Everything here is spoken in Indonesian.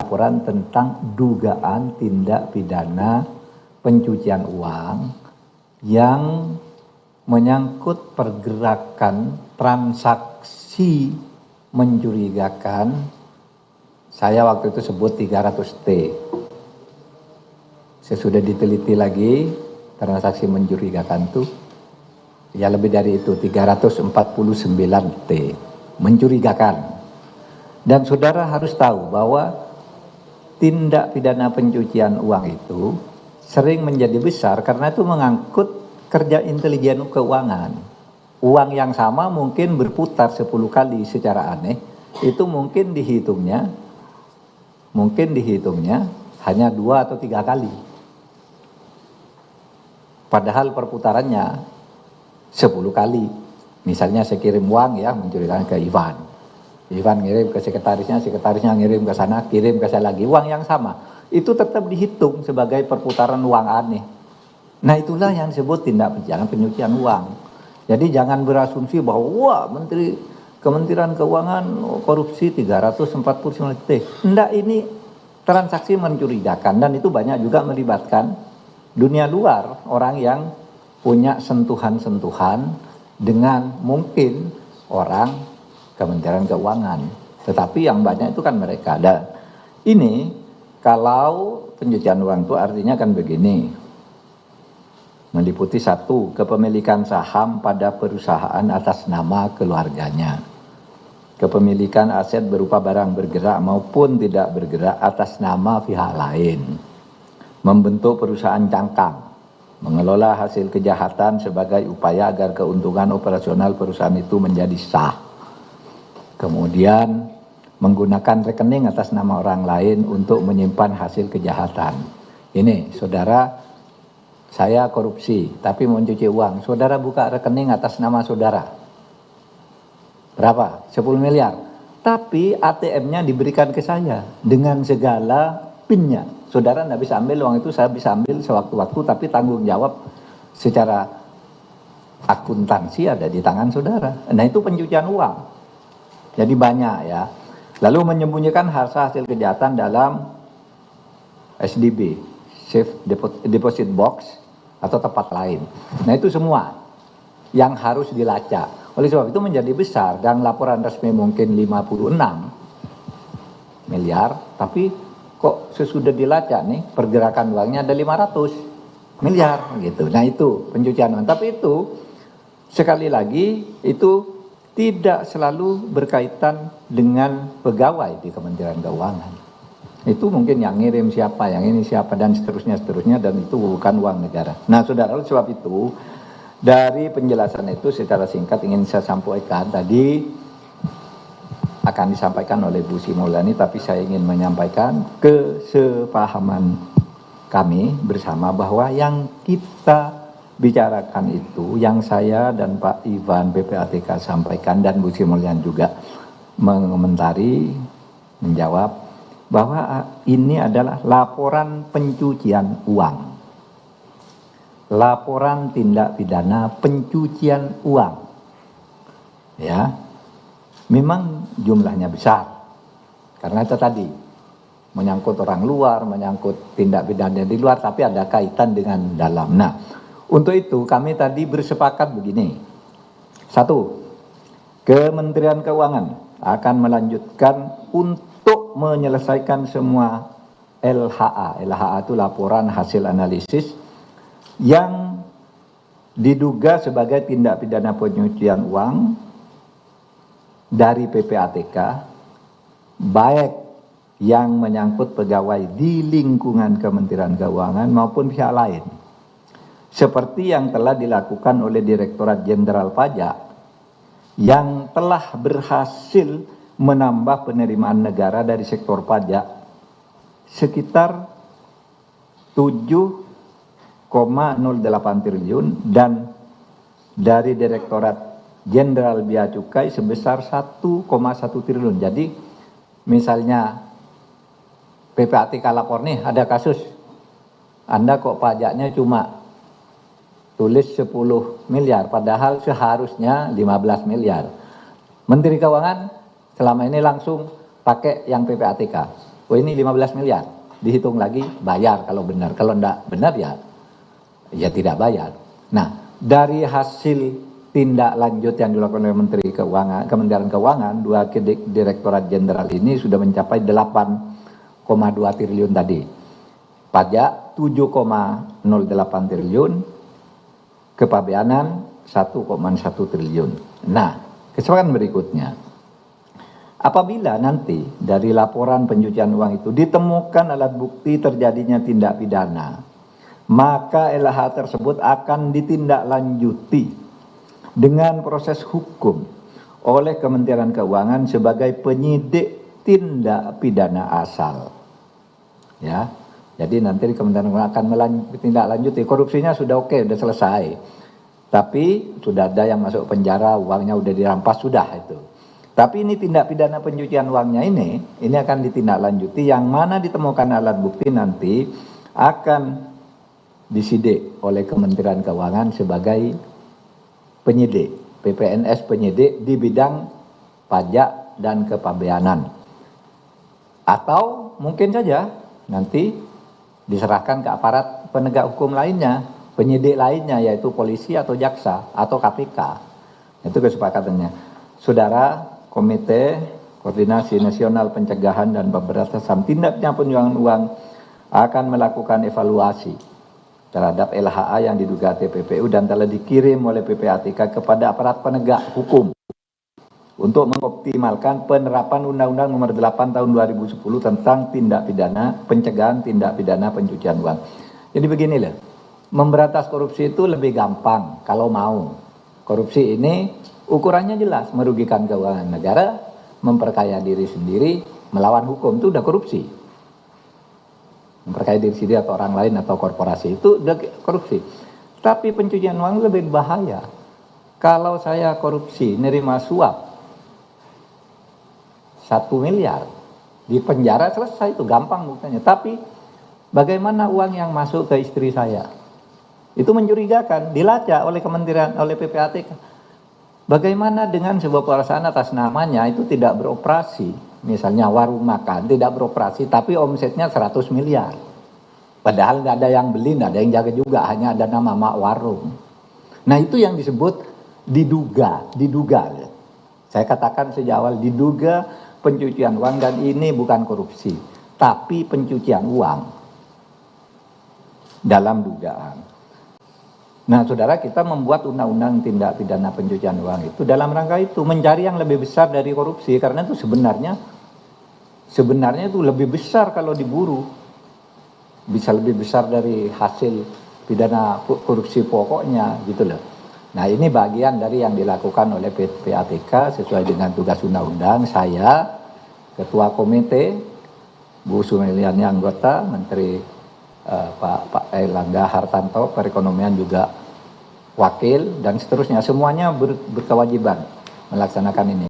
laporan tentang dugaan tindak pidana pencucian uang yang menyangkut pergerakan transaksi mencurigakan. Saya waktu itu sebut 300 T. Sesudah diteliti lagi, transaksi mencurigakan itu ya lebih dari itu, 349 T mencurigakan. Dan saudara harus tahu bahwa tindak pidana pencucian uang itu sering menjadi besar karena itu mengangkut kerja intelijen keuangan. Uang yang sama mungkin berputar 10 kali secara aneh, itu mungkin dihitungnya hanya 2 atau 3 kali. Padahal perputarannya 10 kali. Misalnya saya kirim uang ya, mencurigakan ke Ivan. Ivan ngirim ke sekretarisnya ngirim ke sana, kirim ke saya lagi. Uang yang sama. Itu tetap dihitung sebagai perputaran uang aneh. Nah itulah yang disebut tindak pidana pencucian uang. Jadi jangan berasumsi bahwa wah Kementerian Keuangan korupsi 349 T. Enggak, ini transaksi mencurigakan dan itu banyak juga melibatkan dunia luar, orang yang punya sentuhan-sentuhan dengan mungkin orang Kementerian Keuangan. Tetapi yang banyak itu kan mereka. Dan ini kalau pencucian uang itu artinya kan begini. Meliputi 1, kepemilikan saham pada perusahaan atas nama keluarganya. Kepemilikan aset berupa barang bergerak maupun tidak bergerak atas nama pihak lain. Membentuk perusahaan cangkang. Mengelola hasil kejahatan sebagai upaya agar keuntungan operasional perusahaan itu menjadi sah. Kemudian menggunakan rekening atas nama orang lain untuk menyimpan hasil kejahatan. Ini saudara, saya korupsi tapi mencuci uang. Saudara buka rekening atas nama saudara. Berapa? 10 miliar. Tapi ATM-nya diberikan ke saya dengan segala PIN-nya. Saudara tidak bisa ambil uang itu, saya bisa ambil sewaktu-waktu, tapi tanggung jawab secara akuntansi ada di tangan saudara. Nah itu pencucian uang. Jadi banyak ya. Lalu menyembunyikan hasil kejahatan dalam SDB, Safe Deposit Box, atau tempat lain. Nah itu semua yang harus dilacak. Oleh sebab itu menjadi besar dan laporan resmi mungkin 56 miliar, tapi kok sesudah dilacak nih pergerakan uangnya ada 500 miliar gitu. Nah itu pencucian uang. Tapi itu sekali lagi itu tidak selalu berkaitan dengan pegawai di Kementerian Keuangan. Itu mungkin yang ngirim siapa, yang ini siapa, dan seterusnya, dan itu bukan uang negara. Nah saudara, oleh sebab itu dari penjelasan itu secara singkat ingin saya sampaikan tadi akan disampaikan oleh Bu Sri Mulyani, tapi saya ingin menyampaikan kesepahaman kami bersama bahwa yang kita bicarakan itu, yang saya dan Pak Ivan PPATK sampaikan dan Bu Sri Mulyani juga mengomentari, menjawab bahwa ini adalah laporan pencucian uang. Laporan tindak pidana pencucian uang. Ya. Memang jumlahnya besar. Karena itu tadi menyangkut orang luar, menyangkut tindak pidana di luar, tapi ada kaitan dengan dalam. Nah, untuk itu kami tadi bersepakat begini. 1, Kementerian Keuangan akan melanjutkan untuk menyelesaikan semua LHA. LHA itu laporan hasil analisis yang diduga sebagai tindak pidana pencucian uang dari PPATK, baik yang menyangkut pegawai di lingkungan Kementerian Keuangan maupun pihak lain. Seperti yang telah dilakukan oleh Direktorat Jenderal Pajak yang telah berhasil menambah penerimaan negara dari sektor pajak sekitar 7,08 triliun dan dari Direktorat Jenderal Bea Cukai sebesar 1,1 triliun. Jadi misalnya PPATK lapor nih ada kasus, Anda kok pajaknya cuma tulis 10 miliar padahal seharusnya 15 miliar. Menteri Keuangan selama ini langsung pakai yang PPATK. oh ini 15 miliar, dihitung lagi bayar kalau benar, kalau enggak benar ya tidak bayar. Nah, dari hasil tindak lanjut yang dilakukan oleh Kementerian Keuangan, dua Direktorat Jenderal ini sudah mencapai 8,2 triliun tadi. Pajak 7,08 triliun, kepabeanan 1,1 triliun. Nah, kesempatan berikutnya, apabila nanti dari laporan pencucian uang itu ditemukan alat bukti terjadinya tindak pidana, maka LH tersebut akan ditindaklanjuti dengan proses hukum oleh Kementerian Keuangan sebagai penyidik tindak pidana asal. Ya, jadi nanti Kementerian Keuangan akan menindaklanjuti. Korupsinya sudah oke, sudah selesai. Tapi sudah ada yang masuk penjara, uangnya udah dirampas, sudah itu. Tapi ini tindak pidana pencucian uangnya ini akan ditindaklanjuti, yang mana ditemukan alat bukti nanti akan disidik oleh Kementerian Keuangan sebagai penyidik, PPNS penyidik di bidang pajak dan kepabeanan. Atau mungkin saja nanti diserahkan ke aparat penegak hukum lainnya, penyidik lainnya, yaitu polisi atau jaksa atau KPK. Itu kesepakatannya. Saudara, Komite Koordinasi Nasional Pencegahan dan Pemberantasan Tindak Pidana Pencucian Uang akan melakukan evaluasi terhadap LHA yang diduga TPPU dan telah dikirim oleh PPATK kepada aparat penegak hukum untuk mengoptimalkan penerapan Undang-Undang Nomor 8 Tahun 2010 tentang tindak pidana pencegahan tindak pidana pencucian uang. Jadi beginilah, memberantas korupsi itu lebih gampang kalau mau. Korupsi ini ukurannya jelas, merugikan keuangan negara, memperkaya diri sendiri, melawan hukum, itu udah korupsi. Memperkaya diri sendiri atau orang lain atau korporasi itu udah korupsi. Tapi pencucian uang lebih bahaya. Kalau saya korupsi, nerima suap 1 miliar, di penjara selesai, itu gampang buktinya. Tapi bagaimana uang yang masuk ke istri saya? Itu mencurigakan, dilacak oleh Kementerian, oleh PPATK. Bagaimana dengan sebuah perusahaan atas namanya itu tidak beroperasi, misalnya warung makan tidak beroperasi, tapi omsetnya 100 miliar. Padahal tidak ada yang beli, tidak ada yang jaga juga, hanya ada nama mak warung. Nah, itu yang disebut diduga. Saya katakan sejak awal, diduga pencucian uang, dan ini bukan korupsi, tapi pencucian uang dalam dugaan. Nah, saudara, kita membuat undang-undang tindak pidana pencucian uang itu dalam rangka itu, mencari yang lebih besar dari korupsi, karena itu sebenarnya itu lebih besar kalau diburu, bisa lebih besar dari hasil pidana korupsi pokoknya, gitu loh. Nah, ini bagian dari yang dilakukan oleh PPATK sesuai dengan tugas undang-undang. Saya, Ketua Komite, Bu Sumilyani anggota, Menteri Pak Airlangga Hartarto perekonomian juga wakil, dan seterusnya, semuanya berkewajiban melaksanakan ini.